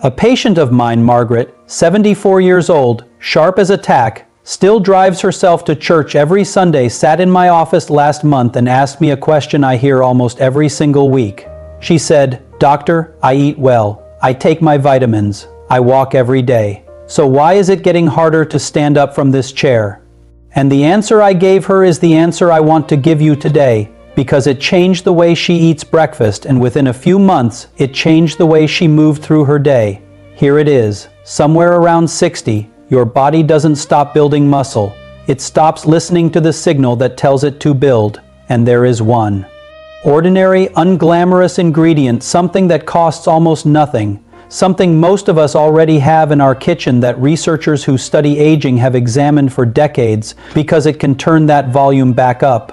A patient of mine, Margaret, 74 years old, sharp as a tack, still drives herself to church every Sunday, sat in my office last month and asked me a question I hear almost every single week. She said, "Doctor, I eat well. I take my vitamins. I walk every day. So why is it getting harder to stand up from this chair?" And the answer I gave her is the answer I want to give you today, because it changed the way she eats breakfast, and within a few months, it changed the way she moved through her day. Here it is. Somewhere around 60, your body doesn't stop building muscle. It stops listening to the signal that tells it to build, and there is one ordinary, unglamorous ingredient, something that costs almost nothing, something most of us already have in our kitchen that researchers who study aging have examined for decades because it can turn that volume back up.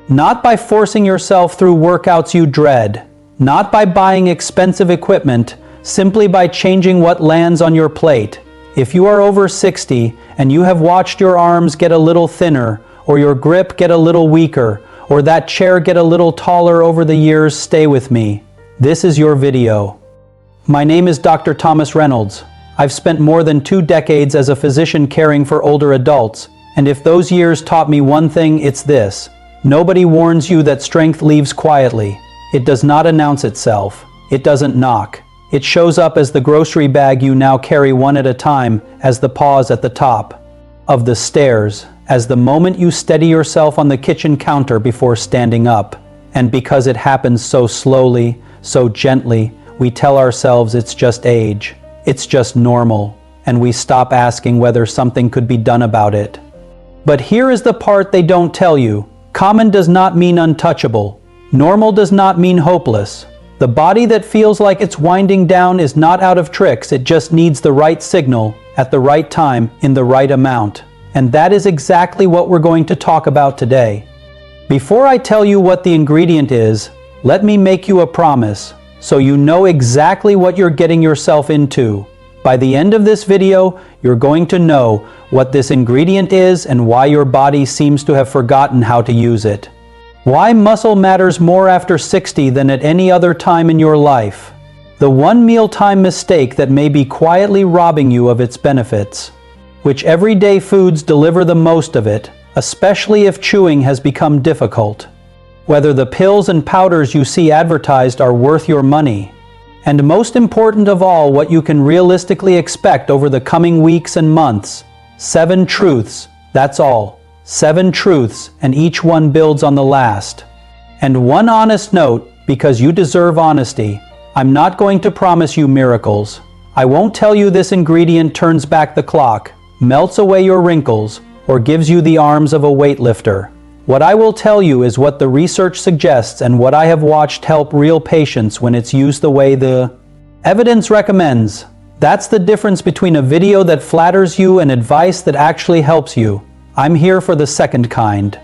Not by forcing yourself through workouts you dread, not by buying expensive equipment, simply by changing what lands on your plate. If you are over 60 and you have watched your arms get a little thinner, or your grip get a little weaker, or that chair get a little taller over the years, stay with me. This is your video. My name is Dr. Thomas Reynolds. I've spent more than 2 decades as a physician caring for older adults, and if those years taught me one thing, it's this. Nobody warns you that strength leaves quietly. It does not announce itself. It doesn't knock. It shows up as the grocery bag you now carry one at a time, as the pause at the top of the stairs, as the moment you steady yourself on the kitchen counter before standing up. And because it happens so slowly, so gently, we tell ourselves it's just age. It's just normal. And we stop asking whether something could be done about it. But here is the part they don't tell you. Common does not mean untouchable. Normal does not mean hopeless. The body that feels like it's winding down is not out of tricks, it just needs the right signal, at the right time, in the right amount. And that is exactly what we're going to talk about today. Before I tell you what the ingredient is, let me make you a promise, so you know exactly what you're getting yourself into. By the end of this video, you're going to know what this ingredient is and why your body seems to have forgotten how to use it. Why muscle matters more after 60 than at any other time in your life. The one mealtime mistake that may be quietly robbing you of its benefits. Which everyday foods deliver the most of it, especially if chewing has become difficult. Whether the pills and powders you see advertised are worth your money. And most important of all, what you can realistically expect over the coming weeks and months. 7 truths, that's all. 7 truths, and each one builds on the last. And one honest note, because you deserve honesty, I'm not going to promise you miracles. I won't tell you this ingredient turns back the clock, melts away your wrinkles, or gives you the arms of a weightlifter. What I will tell you is what the research suggests and what I have watched help real patients when it's used the way the evidence recommends. That's the difference between a video that flatters you and advice that actually helps you. I'm here for the second kind.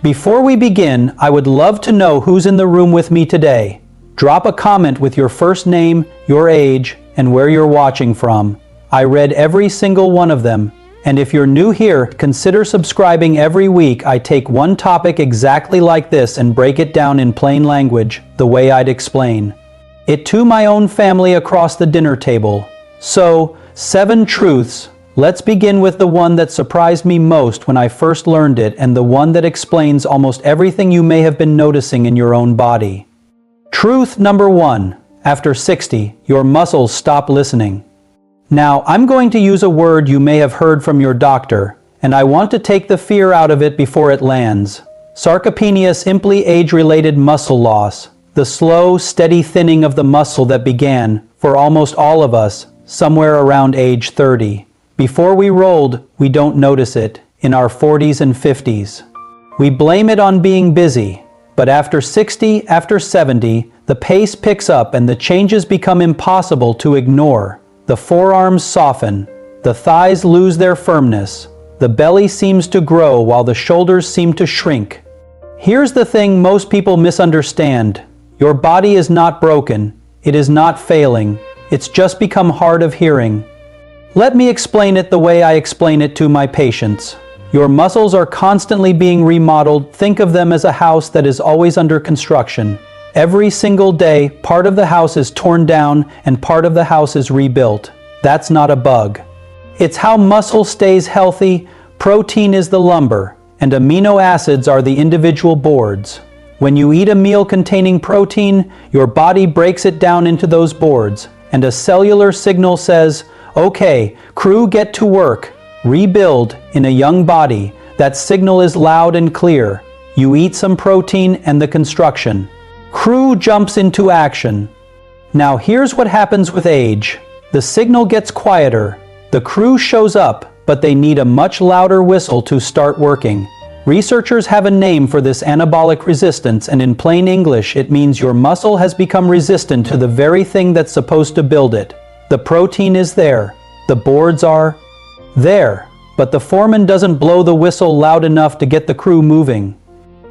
Before we begin, I would love to know who's in the room with me today. Drop a comment with your first name, your age, and where you're watching from. I read every single one of them. And if you're new here, consider subscribing. Every week I take one topic exactly like this and break it down in plain language, the way I'd explain it to my own family across the dinner table. So, 7 truths. Let's begin with the one that surprised me most when I first learned it, and the one that explains almost everything you may have been noticing in your own body. Truth number 1. After 60, your muscles stop listening. Now, I'm going to use a word you may have heard from your doctor, and I want to take the fear out of it before it lands. Sarcopenia, simply age-related muscle loss, the slow, steady thinning of the muscle that began, for almost all of us, somewhere around age 30. Before we rolled, we don't notice it, in our 40s and 50s. We blame it on being busy, but after 60, after 70, the pace picks up and the changes become impossible to ignore. The forearms soften, the thighs lose their firmness, the belly seems to grow while the shoulders seem to shrink. Here's the thing most people misunderstand. Your body is not broken, it is not failing, it's just become hard of hearing. Let me explain it the way I explain it to my patients. Your muscles are constantly being remodeled. Think of them as a house that is always under construction. Every single day, part of the house is torn down and part of the house is rebuilt. That's not a bug. It's how muscle stays healthy. Protein is the lumber, and amino acids are the individual boards. When you eat a meal containing protein, your body breaks it down into those boards, and a cellular signal says, "Okay, crew, get to work. Rebuild in a young body." That signal is loud and clear. You eat some protein and the construction. Crew jumps into action. Now here's what happens with age. The signal gets quieter. The crew shows up, but they need a much louder whistle to start working. Researchers have a name for this anabolic resistance, and in plain English, it means your muscle has become resistant to the very thing that's supposed to build it. The protein is there. The boards are there, but the foreman doesn't blow the whistle loud enough to get the crew moving.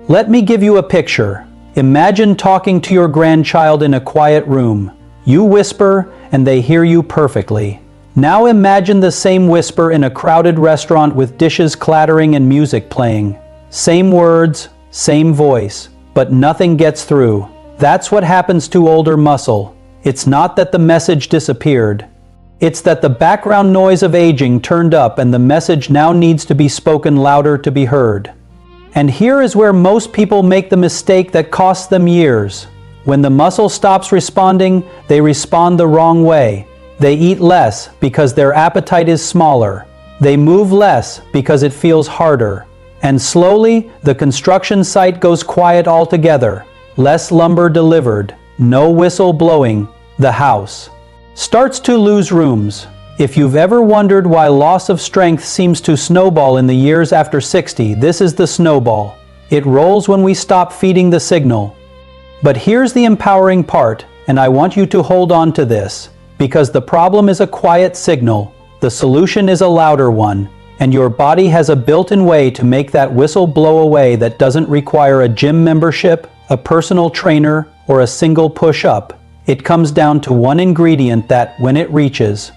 Let me give you a picture. Imagine talking to your grandchild in a quiet room. You whisper, and they hear you perfectly. Now imagine the same whisper in a crowded restaurant with dishes clattering and music playing. Same words, same voice, but nothing gets through. That's what happens to older muscle. It's not that the message disappeared. It's that the background noise of aging turned up and the message now needs to be spoken louder to be heard. And here is where most people make the mistake that costs them years. When the muscle stops responding, they respond the wrong way. They eat less because their appetite is smaller. They move less because it feels harder. And slowly, the construction site goes quiet altogether. Less lumber delivered, no whistle blowing. The house starts to lose rooms. If you've ever wondered why loss of strength seems to snowball in the years after 60, this is the snowball. It rolls when we stop feeding the signal. But here's the empowering part, and I want you to hold on to this. Because the problem is a quiet signal, the solution is a louder one, and your body has a built-in way to make that whistle blow away that doesn't require a gym membership, a personal trainer, or a single push-up. It comes down to one ingredient that, when it reaches,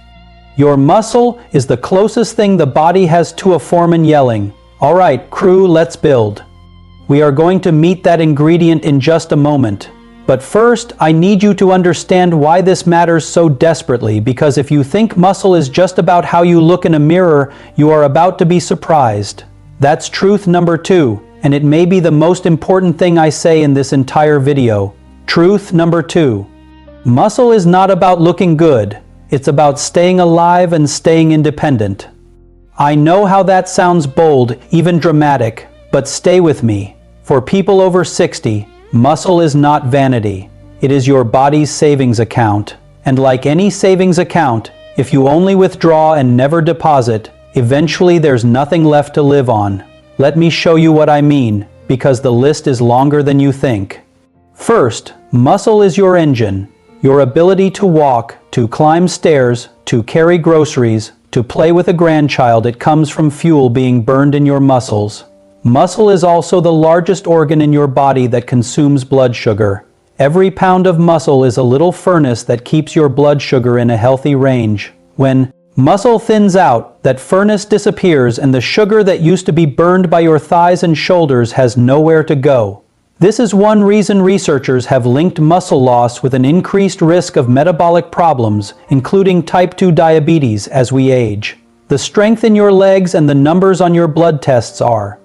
your muscle is the closest thing the body has to a foreman yelling, "All right, crew, let's build." We are going to meet that ingredient in just a moment. But first, I need you to understand why this matters so desperately, because if you think muscle is just about how you look in a mirror, you are about to be surprised. That's truth number 2, and it may be the most important thing I say in this entire video. Truth number 2. Muscle is not about looking good. It's about staying alive and staying independent. I know how that sounds bold, even dramatic, but stay with me. For people over 60, muscle is not vanity. It is your body's savings account. And like any savings account, if you only withdraw and never deposit, eventually there's nothing left to live on. Let me show you what I mean, because the list is longer than you think. First, muscle is your engine. Your ability to walk, to climb stairs, to carry groceries, to play with a grandchild, it comes from fuel being burned in your muscles. Muscle is also the largest organ in your body that consumes blood sugar. Every pound of muscle is a little furnace that keeps your blood sugar in a healthy range. When muscle thins out, that furnace disappears and the sugar that used to be burned by your thighs and shoulders has nowhere to go. This is one reason researchers have linked muscle loss with an increased risk of metabolic problems, including type 2 diabetes as we age. The strength in your legs and the numbers on your blood tests are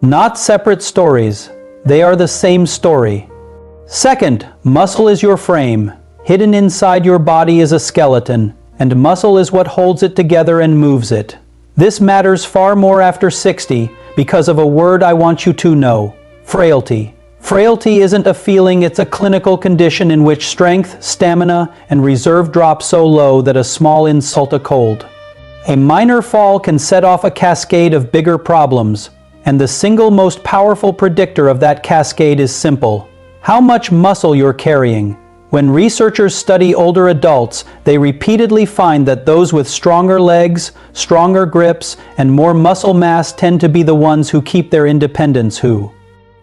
not separate stories. They are the same story. Second, muscle is your frame. Hidden inside your body is a skeleton, and muscle is what holds it together and moves it. This matters far more after 60 because of a word I want you to know: frailty. Frailty isn't a feeling, it's a clinical condition in which strength, stamina, and reserve drop so low that a small insult, a cold, a minor fall can set off a cascade of bigger problems. And the single most powerful predictor of that cascade is simple: how much muscle you're carrying. When researchers study older adults, they repeatedly find that those with stronger legs, stronger grips, and more muscle mass tend to be the ones who keep their independence, who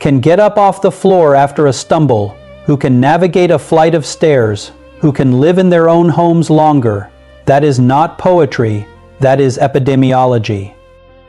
can get up off the floor after a stumble, who can navigate a flight of stairs, who can live in their own homes longer. That is not poetry, that is epidemiology.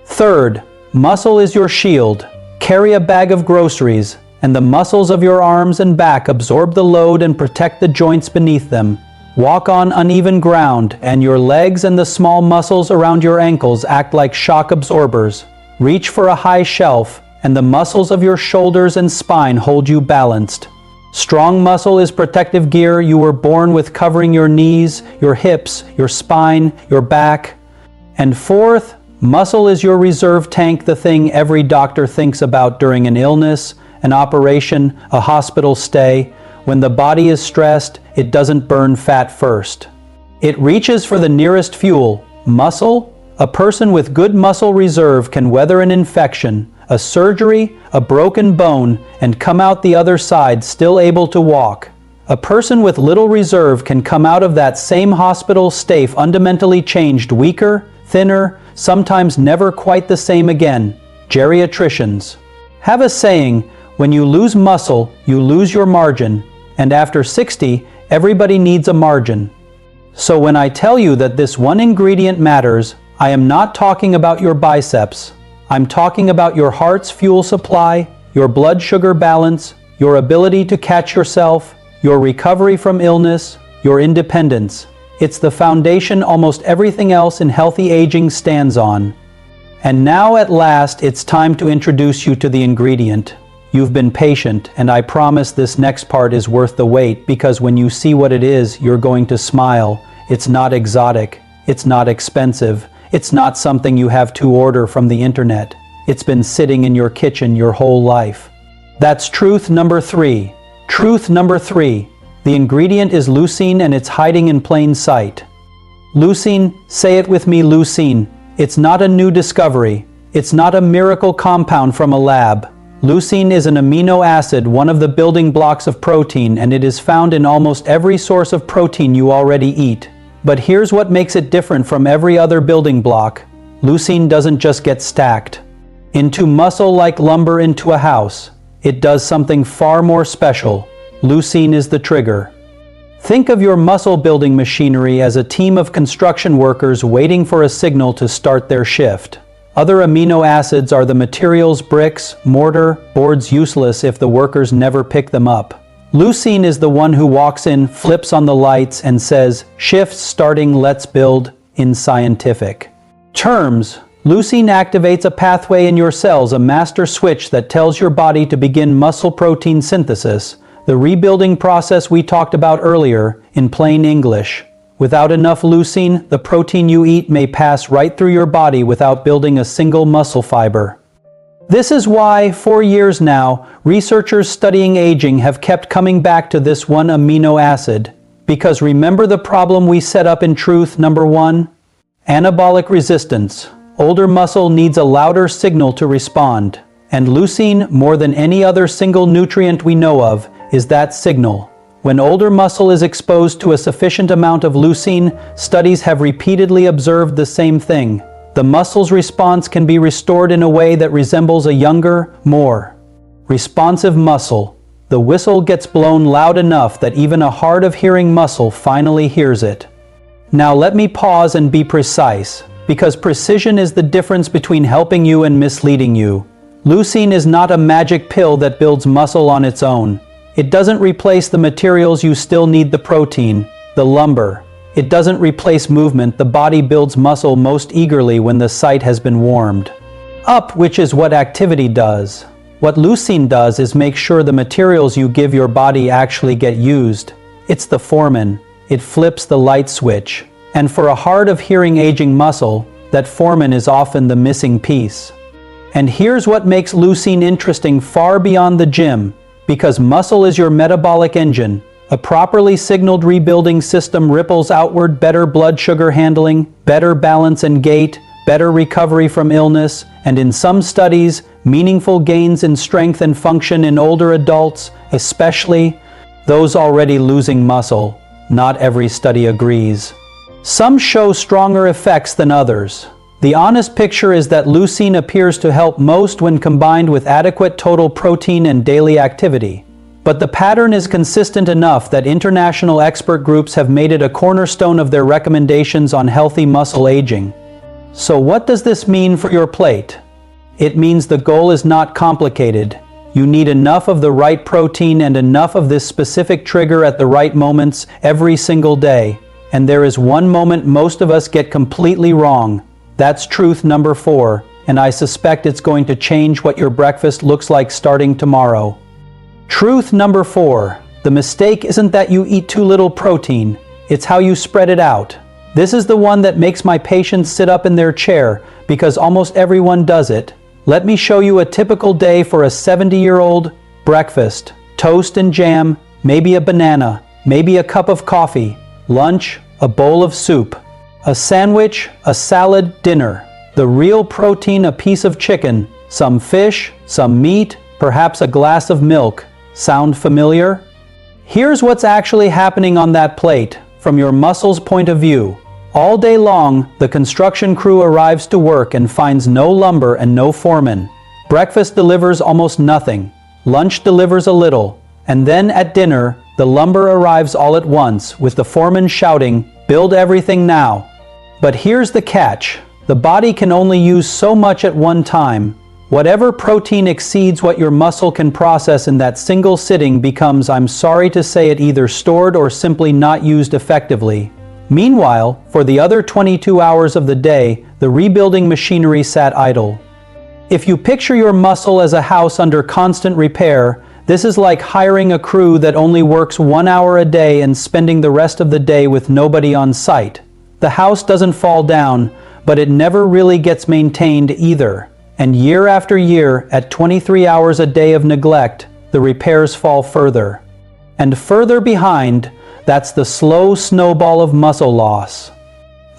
Third, muscle is your shield. Carry a bag of groceries, and the muscles of your arms and back absorb the load and protect the joints beneath them. Walk on uneven ground, and your legs and the small muscles around your ankles act like shock absorbers. Reach for a high shelf, and the muscles of your shoulders and spine hold you balanced. Strong muscle is protective gear you were born with, covering your knees, your hips, your spine, your back. And fourth, muscle is your reserve tank, the thing every doctor thinks about during an illness, an operation, a hospital stay. When the body is stressed, it doesn't burn fat first. It reaches for the nearest fuel, muscle. A person with good muscle reserve can weather an infection, a surgery, a broken bone, and come out the other side still able to walk. A person with little reserve can come out of that same hospital stay fundamentally changed, weaker, thinner, sometimes never quite the same again. Geriatricians have a saying, when you lose muscle, you lose your margin, and after 60, everybody needs a margin. So when I tell you that this one ingredient matters, I am not talking about your biceps. I'm talking about your heart's fuel supply, your blood sugar balance, your ability to catch yourself, your recovery from illness, your independence. It's the foundation almost everything else in healthy aging stands on. And now at last, it's time to introduce you to the ingredient. You've been patient, and I promise this next part is worth the wait, because when you see what it is, you're going to smile. It's not exotic. It's not expensive. It's not something you have to order from the internet. It's been sitting in your kitchen your whole life. That's truth number 3. Truth number 3. The ingredient is leucine, and it's hiding in plain sight. Leucine, say it with me, leucine. It's not a new discovery. It's not a miracle compound from a lab. Leucine is an amino acid, one of the building blocks of protein, and it is found in almost every source of protein you already eat. But here's what makes it different from every other building block. Leucine doesn't just get stacked into muscle like lumber into a house. It does something far more special. Leucine is the trigger. Think of your muscle building machinery as a team of construction workers waiting for a signal to start their shift. Other amino acids are the materials, bricks, mortar, boards, useless if the workers never pick them up. Leucine is the one who walks in, flips on the lights, and says, "Shift starting, let's build." In scientific terms, leucine activates a pathway in your cells, a master switch that tells your body to begin muscle protein synthesis, the rebuilding process we talked about earlier. In plain English, without enough leucine, the protein you eat may pass right through your body without building a single muscle fiber. This is why, for years now, researchers studying aging have kept coming back to this one amino acid. Because remember the problem we set up in truth number 1? Anabolic resistance. Older muscle needs a louder signal to respond. And leucine, more than any other single nutrient we know of, is that signal. When older muscle is exposed to a sufficient amount of leucine, studies have repeatedly observed the same thing. The muscle's response can be restored in a way that resembles a younger, more responsive muscle. The whistle gets blown loud enough that even a hard-of-hearing muscle finally hears it. Now let me pause and be precise, because precision is the difference between helping you and misleading you. Leucine is not a magic pill that builds muscle on its own. It doesn't replace the materials you still need, the protein, the lumber. It doesn't replace movement. The body builds muscle most eagerly when the site has been warmed up, which is what activity does. What leucine does is make sure the materials you give your body actually get used. It's the foreman. It flips the light switch. And for a hard-of-hearing aging muscle, that foreman is often the missing piece. And here's what makes leucine interesting far beyond the gym. Because muscle is your metabolic engine. A properly signaled rebuilding system ripples outward: better blood sugar handling, better balance and gait, better recovery from illness, and in some studies, meaningful gains in strength and function in older adults, especially those already losing muscle. Not every study agrees. Some show stronger effects than others. The honest picture is that leucine appears to help most when combined with adequate total protein and daily activity. But the pattern is consistent enough that international expert groups have made it a cornerstone of their recommendations on healthy muscle aging. So what does this mean for your plate? It means the goal is not complicated. You need enough of the right protein and enough of this specific trigger at the right moments every single day. And there is one moment most of us get completely wrong. That's truth number 4, and I suspect it's going to change what your breakfast looks like starting tomorrow. Truth number 4. The mistake isn't that you eat too little protein, it's how you spread it out. This is the one that makes my patients sit up in their chair, because almost everyone does it. Let me show you a typical day for a 70-year-old. Breakfast: toast and jam, maybe a banana, maybe a cup of coffee. Lunch: a bowl of soup. A sandwich, a salad, dinner. The real protein: a piece of chicken, some fish, some meat, perhaps a glass of milk. Sound familiar? Here's what's actually happening on that plate, from your muscles' point of view. All day long, the construction crew arrives to work and finds no lumber and no foreman. Breakfast delivers almost nothing. Lunch delivers a little. And then at dinner, the lumber arrives all at once, with the foreman shouting, "Build everything now." But here's the catch. The body can only use so much at one time. Whatever protein exceeds what your muscle can process in that single sitting becomes, I'm sorry to say it, either stored or simply not used effectively. Meanwhile, for the other 22 hours of the day, the rebuilding machinery sat idle. If you picture your muscle as a house under constant repair, this is like hiring a crew that only works 1 hour a day and spending the rest of the day with nobody on site. The house doesn't fall down, but it never really gets maintained either. And year after year, at 23 hours a day of neglect, the repairs fall further. And further behind, that's the slow snowball of muscle loss.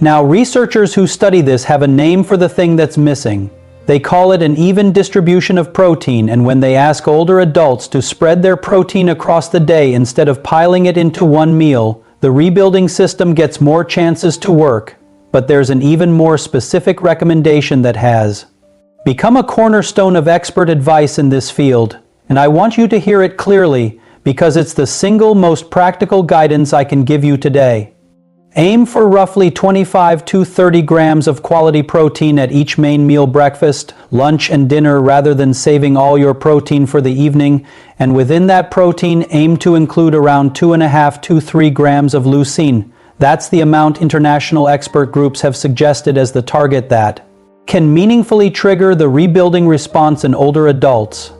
Now, researchers who study this have a name for the thing that's missing. They call it an even distribution of protein, and when they ask older adults to spread their protein across the day instead of piling it into one meal, the rebuilding system gets more chances to work. But there's an even more specific recommendation that has become a cornerstone of expert advice in this field, and I want you to hear it clearly, because it's the single most practical guidance I can give you today. Aim for roughly 25 to 30 grams of quality protein at each main meal: breakfast, lunch, and dinner, rather than saving all your protein for the evening. And within that protein, aim to include around 2.5 to 3 grams of leucine. That's the amount international expert groups have suggested as the target that can meaningfully trigger the rebuilding response in older adults.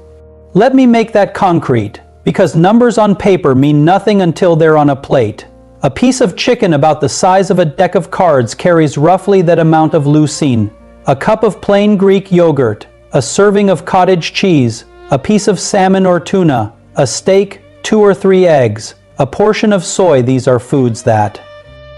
Let me make that concrete, because numbers on paper mean nothing until they're on a plate. A piece of chicken about the size of a deck of cards carries roughly that amount of leucine. A cup of plain Greek yogurt, a serving of cottage cheese, a piece of salmon or tuna, a steak, 2 or 3 eggs, a portion of soy. These are foods that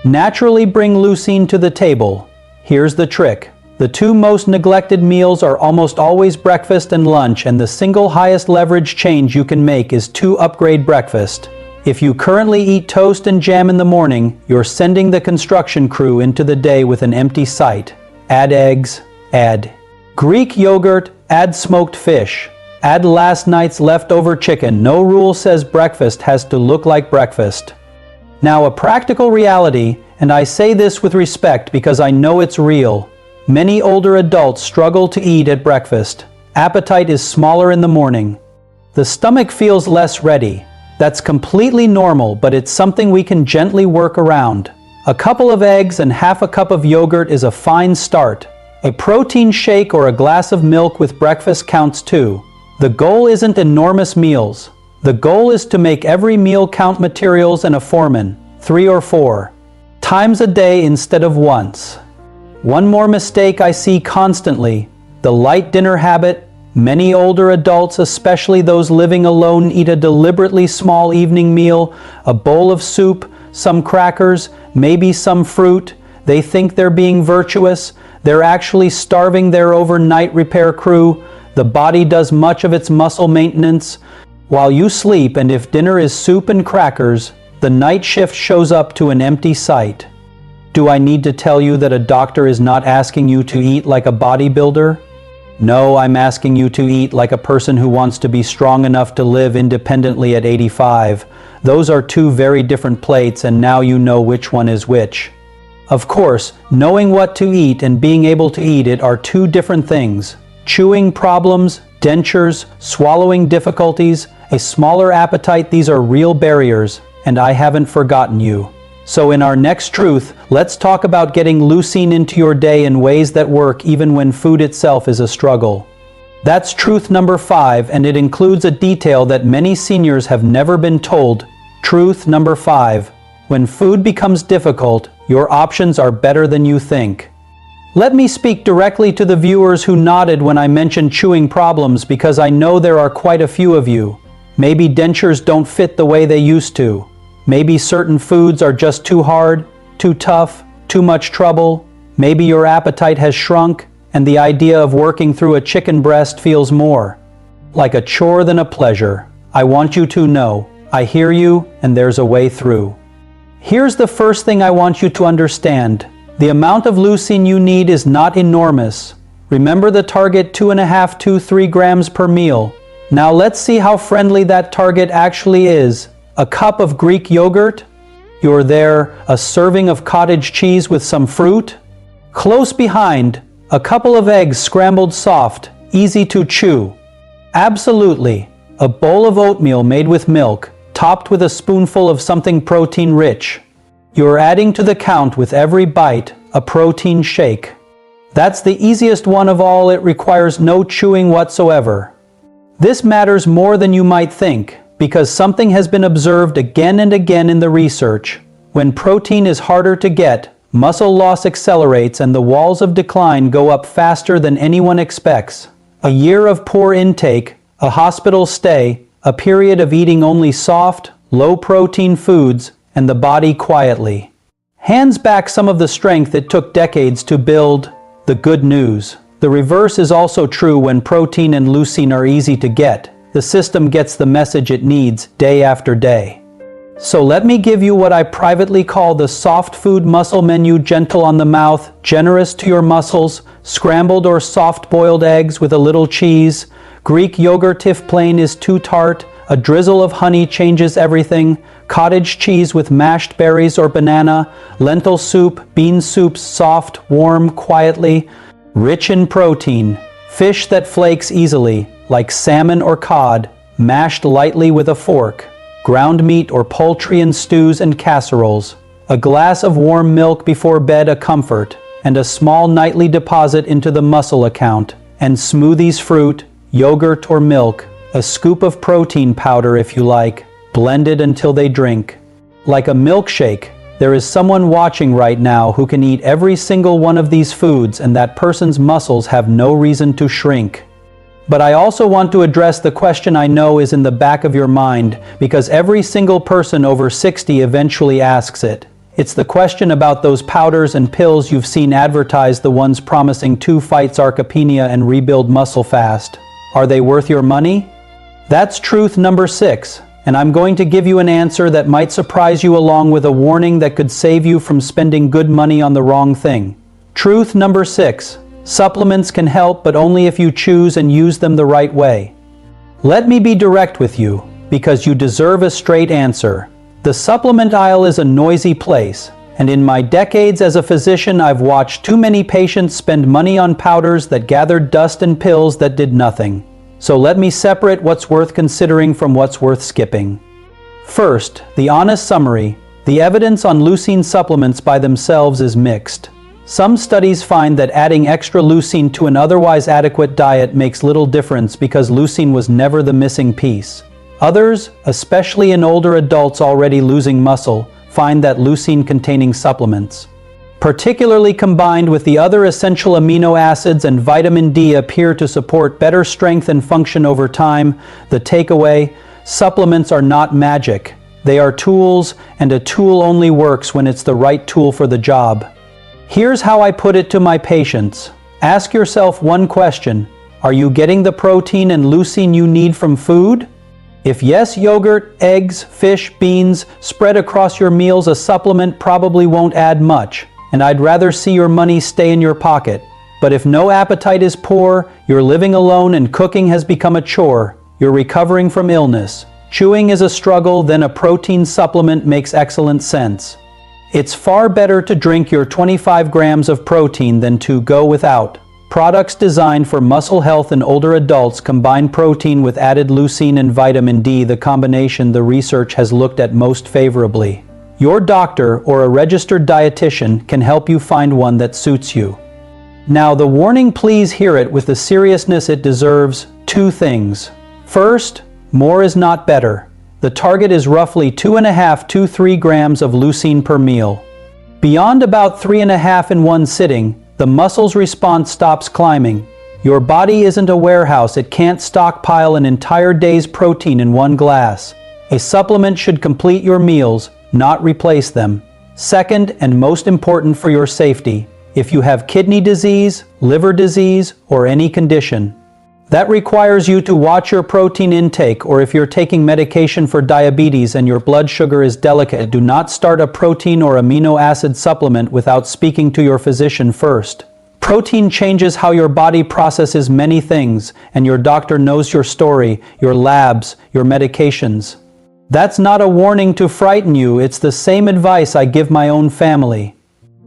naturally bring leucine to the table. Here's the trick. The 2 most neglected meals are almost always breakfast and lunch, and the single highest leverage change you can make is to upgrade breakfast. If you currently eat toast and jam in the morning, you're sending the construction crew into the day with an empty site. Add eggs, add Greek yogurt, add smoked fish, add last night's leftover chicken. No rule says breakfast has to look like breakfast. Now, a practical reality, and I say this with respect because I know it's real. Many older adults struggle to eat at breakfast. Appetite is smaller in the morning. The stomach feels less ready. That's completely normal, but it's something we can gently work around. A couple of eggs and half a cup of yogurt is a fine start. A protein shake or a glass of milk with breakfast counts too. The goal isn't enormous meals. The goal is to make every meal count. Materials and a foreman, 3 or 4 times a day instead of once. One more mistake I see constantly: the light dinner habit. Many older adults, especially those living alone, eat a deliberately small evening meal, a bowl of soup, some crackers, maybe some fruit. They think they're being virtuous. They're actually starving their overnight repair crew. The body does much of its muscle maintenance while you sleep, and if dinner is soup and crackers, the night shift shows up to an empty site. Do I need to tell you that a doctor is not asking you to eat like a bodybuilder? No, I'm asking you to eat like a person who wants to be strong enough to live independently at 85. Those are 2 very different plates, and now you know which one is which. Of course, knowing what to eat and being able to eat it are 2 different things. Chewing problems, Dentures, swallowing difficulties, a smaller appetite, these are real barriers, and I haven't forgotten you. So in our next truth, let's talk about getting leucine into your day in ways that work even when food itself is a struggle. That's truth number 5, and it includes a detail that many seniors have never been told. Truth number 5. When food becomes difficult, your options are better than you think. Let me speak directly to the viewers who nodded when I mentioned chewing problems, because I know there are quite a few of you. Maybe dentures don't fit the way they used to. Maybe certain foods are just too hard, too tough, too much trouble. Maybe your appetite has shrunk, and the idea of working through a chicken breast feels more like a chore than a pleasure. I want you to know, I hear you, and there's a way through. Here's the first thing I want you to understand. The amount of leucine you need is not enormous. Remember the target 2.5 to 3 grams per meal. Now let's see how friendly that target actually is. A cup of Greek yogurt? You're there. A serving of cottage cheese with some fruit? Close behind, a couple of eggs scrambled soft, easy to chew. Absolutely. A bowl of oatmeal made with milk, topped with a spoonful of something protein-rich. You're adding to the count with every bite, a protein shake. That's the easiest one of all. It requires no chewing whatsoever. This matters more than you might think, because something has been observed again and again in the research. When protein is harder to get, muscle loss accelerates and the walls of decline go up faster than anyone expects. A year of poor intake, a hospital stay, a period of eating only soft, low-protein foods, and the body quietly hands back some of the strength it took decades to build. The good news. The reverse is also true. When protein and leucine are easy to get, the system gets the message it needs day after day. So let me give you what I privately call the soft food muscle menu: gentle on the mouth, generous to your muscles, scrambled or soft-boiled eggs with a little cheese, Greek yogurt if plain is too tart, a drizzle of honey changes everything, cottage cheese with mashed berries or banana, lentil soup, bean soups soft, warm, quietly, rich in protein, fish that flakes easily, like salmon or cod, mashed lightly with a fork, ground meat or poultry in stews and casseroles, a glass of warm milk before bed, a comfort, and a small nightly deposit into the muscle account, and smoothies, fruit, yogurt or milk, a scoop of protein powder if you like, blended until they drink. Like a milkshake, there is someone watching right now who can eat every single one of these foods, and that person's muscles have no reason to shrink. But I also want to address the question I know is in the back of your mind, because every single person over 60 eventually asks it. It's the question about those powders and pills you've seen advertised, the ones promising 2 fight sarcopenia and rebuild muscle fast. Are they worth your money? That's truth number 6, and I'm going to give you an answer that might surprise you, along with a warning that could save you from spending good money on the wrong thing. Truth number 6. Supplements can help, but only if you choose and use them the right way. Let me be direct with you, because you deserve a straight answer. The supplement aisle is a noisy place, and in my decades as a physician, I've watched too many patients spend money on powders that gathered dust and pills that did nothing. So let me separate what's worth considering from what's worth skipping. First, the honest summary. The evidence on leucine supplements by themselves is mixed. Some studies find that adding extra leucine to an otherwise adequate diet makes little difference because leucine was never the missing piece. Others, especially in older adults already losing muscle, find that leucine-containing supplements, particularly combined with the other essential amino acids and vitamin D, appear to support better strength and function over time. The takeaway: supplements are not magic. They are tools, and a tool only works when it's the right tool for the job. Here's how I put it to my patients. Ask yourself one question: are you getting the protein and leucine you need from food? If yes, yogurt, eggs, fish, beans spread across your meals, a supplement probably won't add much, and I'd rather see your money stay in your pocket. But if no, appetite is poor, you're living alone and cooking has become a chore, you're recovering from illness, chewing is a struggle, then a protein supplement makes excellent sense. It's far better to drink your 25 grams of protein than to go without. Products designed for muscle health in older adults combine protein with added leucine and vitamin D, the combination the research has looked at most favorably. Your doctor or a registered dietitian can help you find one that suits you. Now the warning, please hear it with the seriousness it deserves. 2 things. First, more is not better. The target is roughly 2.5 to 3 grams of leucine per meal. Beyond about 3.5 in one sitting, the muscle's response stops climbing. Your body isn't a warehouse, it can't stockpile an entire day's protein in one glass. A supplement should complete your meals, not replace them. Second, and most important for your safety, if you have kidney disease, liver disease, or any condition that requires you to watch your protein intake, or if you're taking medication for diabetes and your blood sugar is delicate, do not start a protein or amino acid supplement without speaking to your physician first. Protein changes how your body processes many things, and your doctor knows your story, your labs, your medications. That's not a warning to frighten you, it's the same advice I give my own family.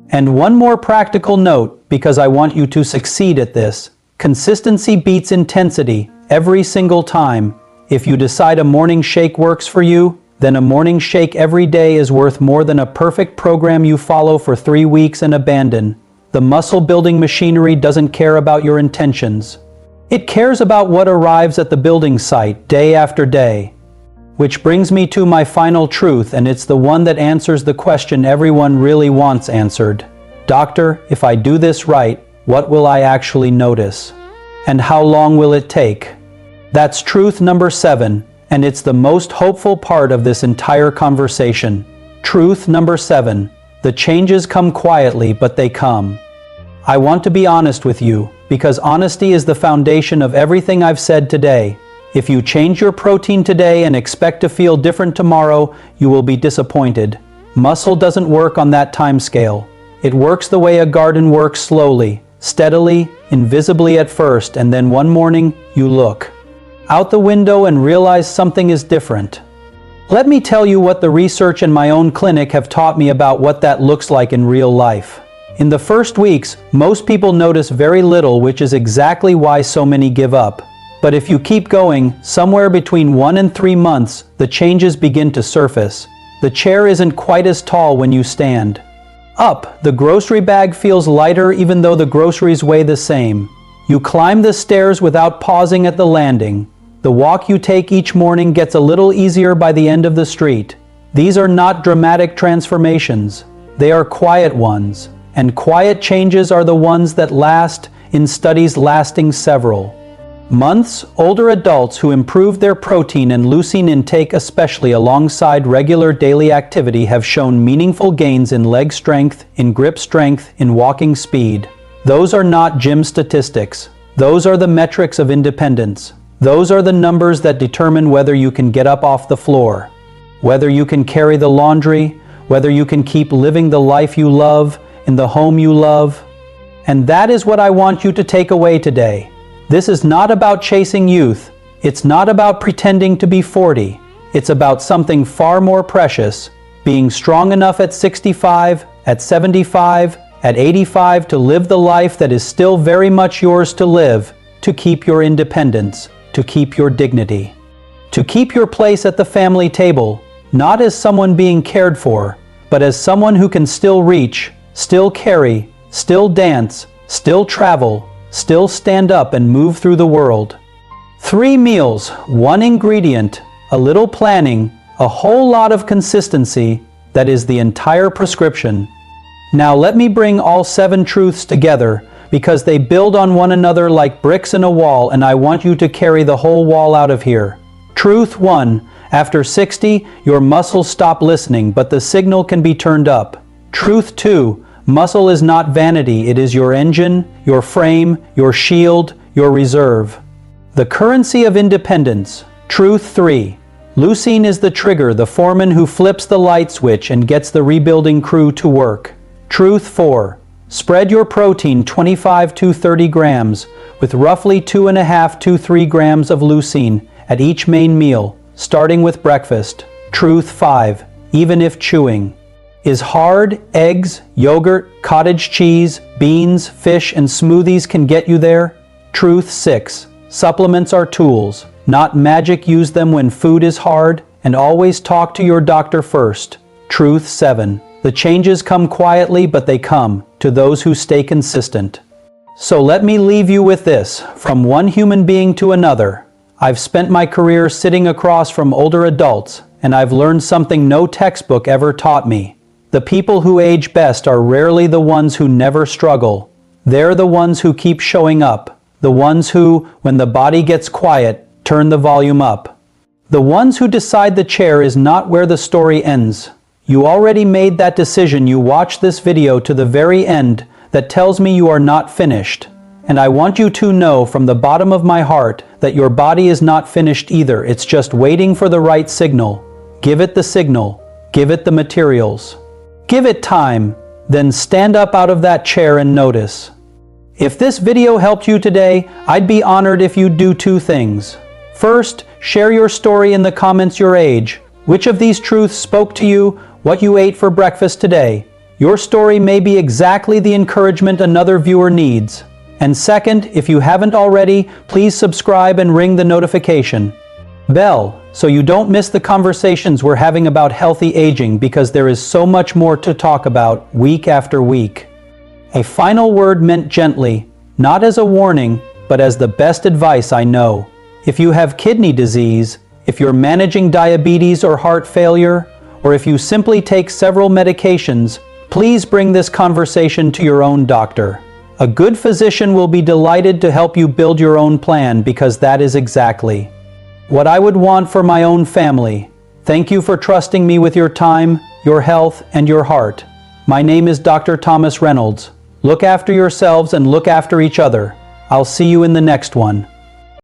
And one more practical note, because I want you to succeed at this. Consistency beats intensity every single time. If you decide a morning shake works for you, then a morning shake every day is worth more than a perfect program you follow for 3 weeks and abandon. The muscle-building machinery doesn't care about your intentions. It cares about what arrives at the building site day after day. Which brings me to my final truth, and it's the one that answers the question everyone really wants answered. Doctor, if I do this right, what will I actually notice? And how long will it take? That's truth number 7, and it's the most hopeful part of this entire conversation. Truth number 7. The changes come quietly, but they come. I want to be honest with you, because honesty is the foundation of everything I've said today. If you change your protein today and expect to feel different tomorrow, you will be disappointed. Muscle doesn't work on that time scale. It works the way a garden works, slowly, steadily, invisibly at first, and then one morning, you look out the window and realize something is different. Let me tell you what the research in my own clinic have taught me about what that looks like in real life. In the first weeks, most people notice very little, which is exactly why so many give up. But if you keep going, somewhere between 1 and 3 months, the changes begin to surface. The chair isn't quite as tall when you stand up. The grocery bag feels lighter even though the groceries weigh the same. You climb the stairs without pausing at the landing. The walk you take each morning gets a little easier by the end of the street. These are not dramatic transformations. They are quiet ones. And quiet changes are the ones that last, in studies lasting several months. Older adults who improved their protein and leucine intake, especially alongside regular daily activity, have shown meaningful gains in leg strength, in grip strength, in walking speed. Those are not gym statistics. Those are the metrics of independence. Those are the numbers that determine whether you can get up off the floor, whether you can carry the laundry, whether you can keep living the life you love, in the home you love. And that is what I want you to take away today. This is not about chasing youth. It's not about pretending to be 40. It's about something far more precious, being strong enough at 65, at 75, at 85 to live the life that is still very much yours to live, to keep your independence, to keep your dignity, to keep your place at the family table, not as someone being cared for, but as someone who can still reach, still carry, still dance, still travel, still stand up and move through the world. 3 meals, 1 ingredient, a little planning, a whole lot of consistency, that is the entire prescription. Now let me bring all 7 truths together, because they build on one another like bricks in a wall, and I want you to carry the whole wall out of here. Truth 1. After 60, your muscles stop listening, but the signal can be turned up. Truth 2. Muscle is not vanity, it is your engine, your frame, your shield, your reserve. The currency of independence. Truth 3. Leucine is the trigger, the foreman who flips the light switch and gets the rebuilding crew to work. Truth 4. Spread your protein 25 to 30 grams, with roughly 2.5 to 3 grams of leucine at each main meal, starting with breakfast. Truth 5. Even if chewing Is hard, eggs, yogurt, cottage cheese, beans, fish, and smoothies can get you there? Truth 6. Supplements are tools, not magic. Use them when food is hard, and always talk to your doctor first. Truth 7. The changes come quietly, but they come to those who stay consistent. So let me leave you with this, from one human being to another. I've spent my career sitting across from older adults, and I've learned something no textbook ever taught me. The people who age best are rarely the ones who never struggle. They're the ones who keep showing up. The ones who, when the body gets quiet, turn the volume up. The ones who decide the chair is not where the story ends. You already made that decision. You watched this video to the very end. That tells me you are not finished. And I want you to know from the bottom of my heart that your body is not finished either. It's just waiting for the right signal. Give it the signal. Give it the materials. Give it time, then stand up out of that chair and notice. If this video helped you today, I'd be honored if you'd do 2 things. First, share your story in the comments, your age. Which of these truths spoke to you? What you ate for breakfast today? Your story may be exactly the encouragement another viewer needs. And second, if you haven't already, please subscribe and ring the notification bell so you don't miss the conversations we're having about healthy aging, because there is so much more to talk about week after week. A final word meant gently, not as a warning, but as the best advice I know. If you have kidney disease, if you're managing diabetes or heart failure, or if you simply take several medications, please bring this conversation to your own doctor. A good physician will be delighted to help you build your own plan, because that is exactly what I would want for my own family. Thank you for trusting me with your time, your health, and your heart. My name is Dr. Thomas Reynolds. Look after yourselves and look after each other. I'll see you in the next one.